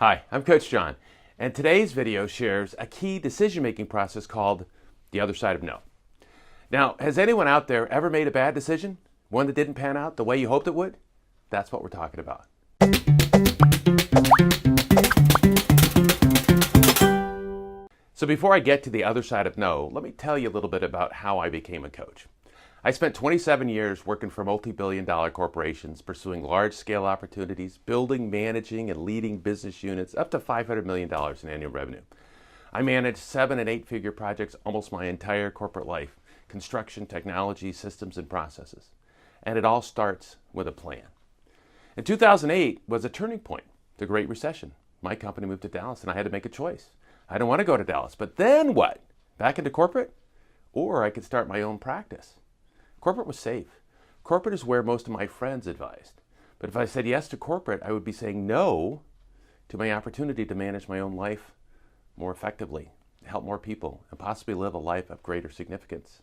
Hi, I'm Coach John, and today's video shares a key decision-making process called the other side of no. Now, has anyone out there ever made a bad decision? One that didn't pan out the way you hoped it would? That's what we're talking about. So before I get to the other side of no, let me tell you a little bit about how I became a coach. I spent 27 years working for multi-billion-dollar corporations, pursuing large-scale opportunities, building, managing, and leading business units up to $500 million in annual revenue. I managed 7- and 8-figure projects almost my entire corporate life, construction, technology, systems, and processes. And it all starts with a plan. In 2008 was a turning point, the Great Recession. My company moved to Dallas, and I had to make a choice. I didn't want to go to Dallas, but then what? Back into corporate? Or I could start my own practice. Corporate was safe. Corporate is where most of my friends advised. But if I said yes to corporate, I would be saying no to my opportunity to manage my own life more effectively, help more people, and possibly live a life of greater significance.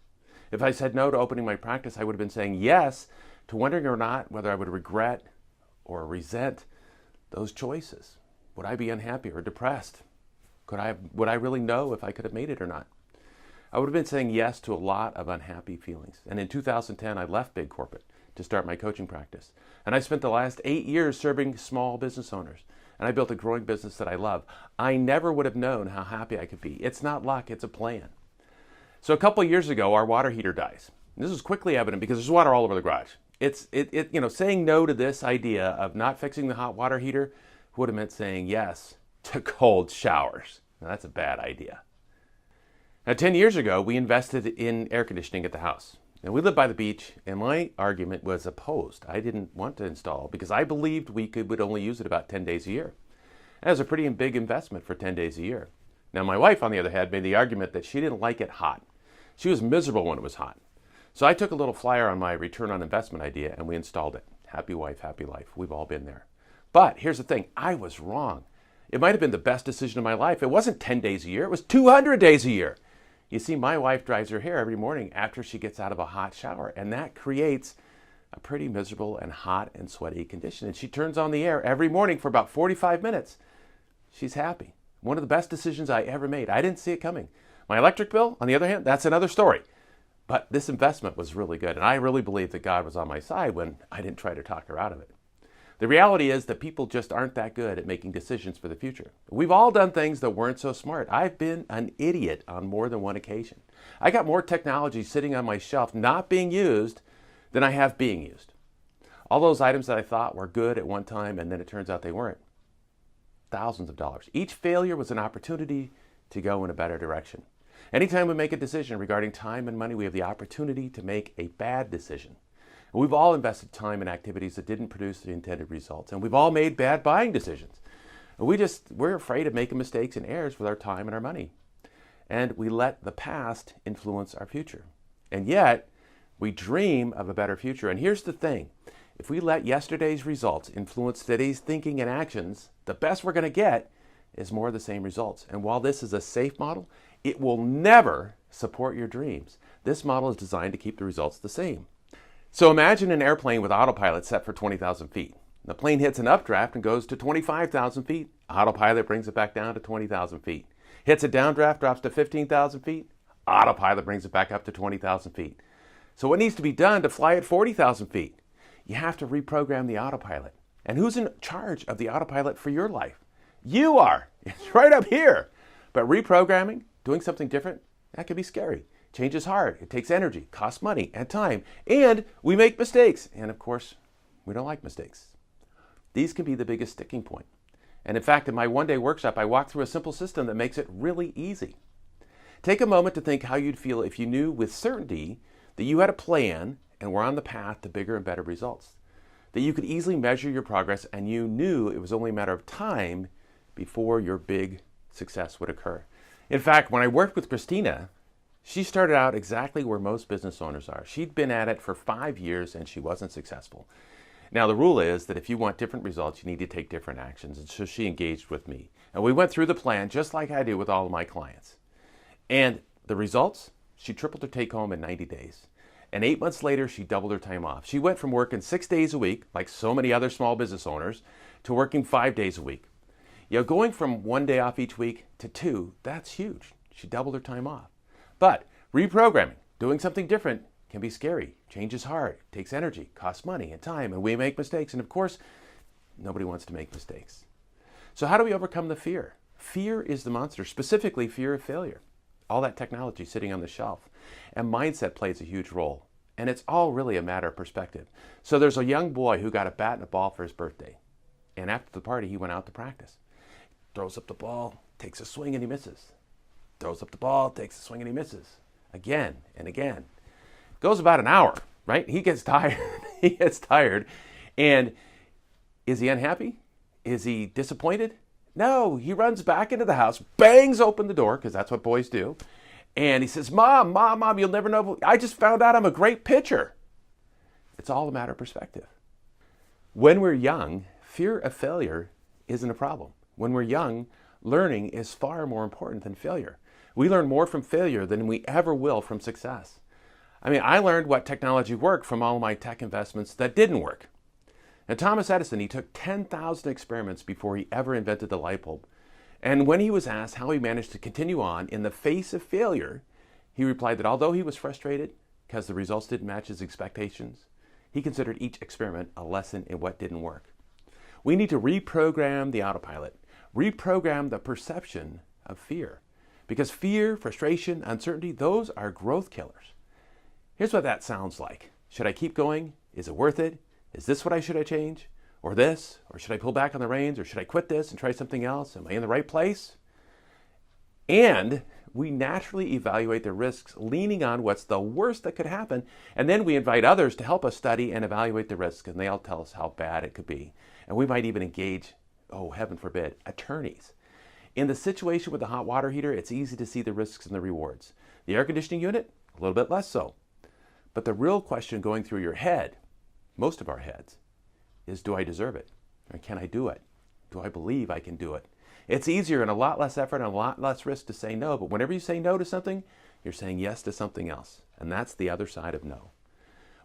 If I said no to opening my practice, I would have been saying yes to wondering or not whether I would regret or resent those choices. Would I be unhappy or depressed? Would I really know if I could have made it or not? I would have been saying yes to a lot of unhappy feelings. And in 2010, I left big corporate to start my coaching practice. And I spent the last 8 years serving small business owners. And I built a growing business that I love. I never would have known how happy I could be. It's not luck, it's a plan. So a couple of years ago, our water heater dies. This was quickly evident because there's water all over the garage. Saying no to this idea of not fixing the hot water heater would have meant saying yes to cold showers. Now, that's a bad idea. Now, 10 years ago, we invested in air conditioning at the house. And we live by the beach, and my argument was opposed. I didn't want to install because I believed we would only use it about 10 days a year. That was a pretty big investment for 10 days a year. Now, my wife, on the other hand, made the argument that she didn't like it hot. She was miserable when it was hot. So I took a little flyer on my return on investment idea, and we installed it. Happy wife, happy life. We've all been there. But here's the thing. I was wrong. It might have been the best decision of my life. It wasn't 10 days a year. It was 200 days a year. You see, my wife dries her hair every morning after she gets out of a hot shower, and that creates a pretty miserable and hot and sweaty condition. And she turns on the air every morning for about 45 minutes. She's happy. One of the best decisions I ever made. I didn't see it coming. My electric bill, on the other hand, that's another story. But this investment was really good, and I really believe that God was on my side when I didn't try to talk her out of it. The reality is that people just aren't that good at making decisions for the future. We've all done things that weren't so smart. I've been an idiot on more than one occasion. I got more technology sitting on my shelf not being used than I have being used. All those items that I thought were good at one time and then it turns out they weren't. Thousands of dollars. Each failure was an opportunity to go in a better direction. Anytime we make a decision regarding time and money, we have the opportunity to make a bad decision. We've all invested time in activities that didn't produce the intended results, and we've all made bad buying decisions. We're afraid of making mistakes and errors with our time and our money. And we let the past influence our future. And yet, we dream of a better future. And here's the thing. If we let yesterday's results influence today's thinking and actions, the best we're going to get is more of the same results. And while this is a safe model, it will never support your dreams. This model is designed to keep the results the same. So imagine an airplane with autopilot set for 20,000 feet. The plane hits an updraft and goes to 25,000 feet. Autopilot brings it back down to 20,000 feet. Hits a downdraft, drops to 15,000 feet. Autopilot brings it back up to 20,000 feet. So what needs to be done to fly at 40,000 feet? You have to reprogram the autopilot. And who's in charge of the autopilot for your life? You are. It's right up here. But reprogramming, doing something different, that can be scary. Change is hard. It takes energy, costs money, and time. And we make mistakes. And of course, we don't like mistakes. These can be the biggest sticking point. And in fact, in my one-day workshop, I walk through a simple system that makes it really easy. Take a moment to think how you'd feel if you knew with certainty that you had a plan and were on the path to bigger and better results. That you could easily measure your progress and you knew it was only a matter of time before your big success would occur. In fact, when I worked with Christina, she started out exactly where most business owners are. She'd been at it for 5 years and she wasn't successful. Now, the rule is that if you want different results, you need to take different actions. And so she engaged with me. And we went through the plan just like I do with all of my clients. And the results? She tripled her take home in 90 days. And 8 months later, she doubled her time off. She went from working 6 days a week, like so many other small business owners, to working 5 days a week. Going from 1 day off each week to 2, that's huge. She doubled her time off. But reprogramming, doing something different, can be scary. Change is hard, takes energy, costs money and time, and we make mistakes. And of course, nobody wants to make mistakes. So how do we overcome the fear? Fear is the monster, specifically fear of failure. All that technology sitting on the shelf. And mindset plays a huge role. And it's all really a matter of perspective. So there's a young boy who got a bat and a ball for his birthday. And after the party, he went out to practice. Throws up the ball, takes a swing, and he misses. Throws up the ball, takes a swing, and he misses. Again and again. Goes about an hour, right? He gets tired. He gets tired. And is he unhappy? Is he disappointed? No, he runs back into the house, bangs open the door, because that's what boys do. And he says, Mom, you'll never know. I just found out I'm a great pitcher. It's all a matter of perspective. When we're young, fear of failure isn't a problem. When we're young, learning is far more important than failure. We learn more from failure than we ever will from success. I learned what technology worked from all of my tech investments that didn't work. Now, Thomas Edison, he took 10,000 experiments before he ever invented the light bulb. And when he was asked how he managed to continue on in the face of failure, he replied that although he was frustrated because the results didn't match his expectations, he considered each experiment a lesson in what didn't work. We need to reprogram the autopilot, reprogram the perception of fear. Because fear, frustration, uncertainty, those are growth killers. Here's what that sounds like. Should I keep going? Is it worth it? Is this what I should change? Or this? Or should I pull back on the reins? Or should I quit this and try something else? Am I in the right place? And we naturally evaluate the risks leaning on what's the worst that could happen. And then we invite others to help us study and evaluate the risks. And they'll tell us how bad it could be. And we might even engage, oh, heaven forbid, attorneys. In the situation with the hot water heater, it's easy to see the risks and the rewards. The air conditioning unit, a little bit less so. But the real question going through your head, most of our heads, is do I deserve it? Or can I do it? Do I believe I can do it? It's easier and a lot less effort and a lot less risk to say no. But whenever you say no to something, you're saying yes to something else. And that's the other side of no.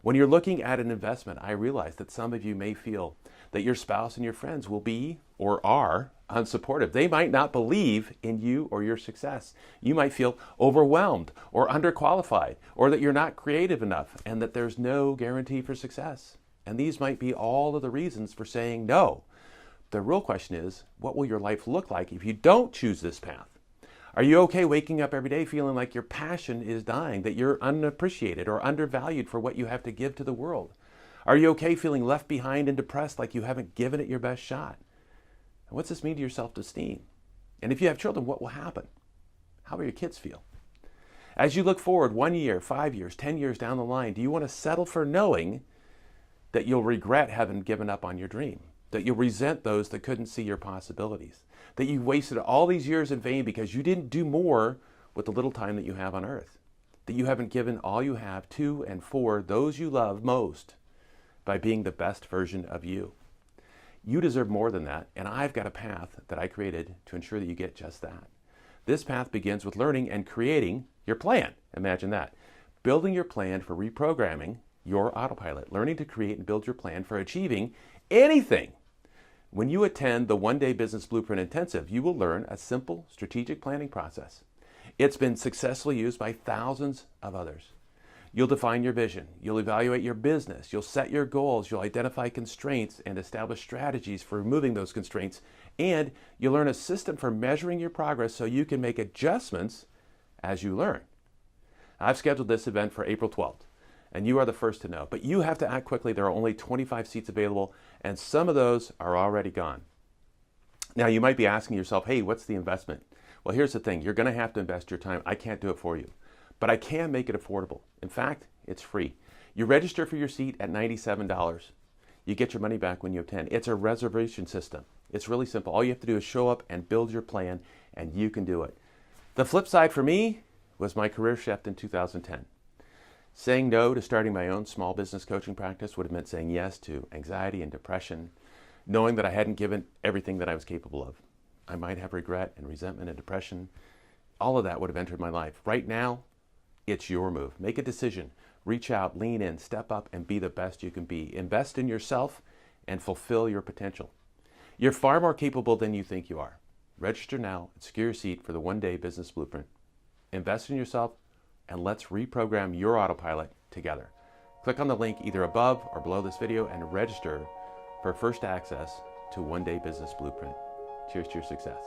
When you're looking at an investment, I realize that some of you may feel that your spouse and your friends will be or are unsupportive. They might not believe in you or your success. You might feel overwhelmed or underqualified, or that you're not creative enough and that there's no guarantee for success. And these might be all of the reasons for saying no. The real question is, what will your life look like if you don't choose this path? Are you okay waking up every day feeling like your passion is dying, that you're unappreciated or undervalued for what you have to give to the world? Are you okay feeling left behind and depressed like you haven't given it your best shot? And what's this mean to your self-esteem? And if you have children, what will happen? How will your kids feel? As you look forward 1 year, 5 years, 10 years down the line, do you want to settle for knowing that you'll regret having given up on your dream? That you'll resent those that couldn't see your possibilities? That you wasted all these years in vain because you didn't do more with the little time that you have on earth? That you haven't given all you have to and for those you love most by being the best version of you? You deserve more than that, and I've got a path that I created to ensure that you get just that. This path begins with learning and creating your plan. Imagine that. Building your plan for reprogramming your autopilot. Learning to create and build your plan for achieving anything. When you attend the 1-day Business Blueprint Intensive, you will learn a simple strategic planning process. It's been successfully used by thousands of others. You'll define your vision. You'll evaluate your business. You'll set your goals. You'll identify constraints and establish strategies for removing those constraints. And you'll learn a system for measuring your progress so you can make adjustments as you learn. I've scheduled this event for April 12th, and you are the first to know. But you have to act quickly. There are only 25 seats available, and some of those are already gone. Now, you might be asking yourself, hey, what's the investment? Well, here's the thing. You're going to have to invest your time. I can't do it for you. But I can make it affordable. In fact, it's free. You register for your seat at $97. You get your money back when you attend. It's a reservation system. It's really simple. All you have to do is show up and build your plan, and you can do it. The flip side for me was my career shift in 2010. Saying no to starting my own small business coaching practice would have meant saying yes to anxiety and depression, knowing that I hadn't given everything that I was capable of. I might have regret and resentment and depression. All of that would have entered my life. Right now, it's your move. Make a decision. Reach out, lean in, step up, and be the best you can be. Invest in yourself and fulfill your potential. You're far more capable than you think you are. Register now and secure your seat for the one-day business blueprint. Invest in yourself, and let's reprogram your autopilot together. Click on the link either above or below this video and register for first access to One Day Business Blueprint. Cheers to your success.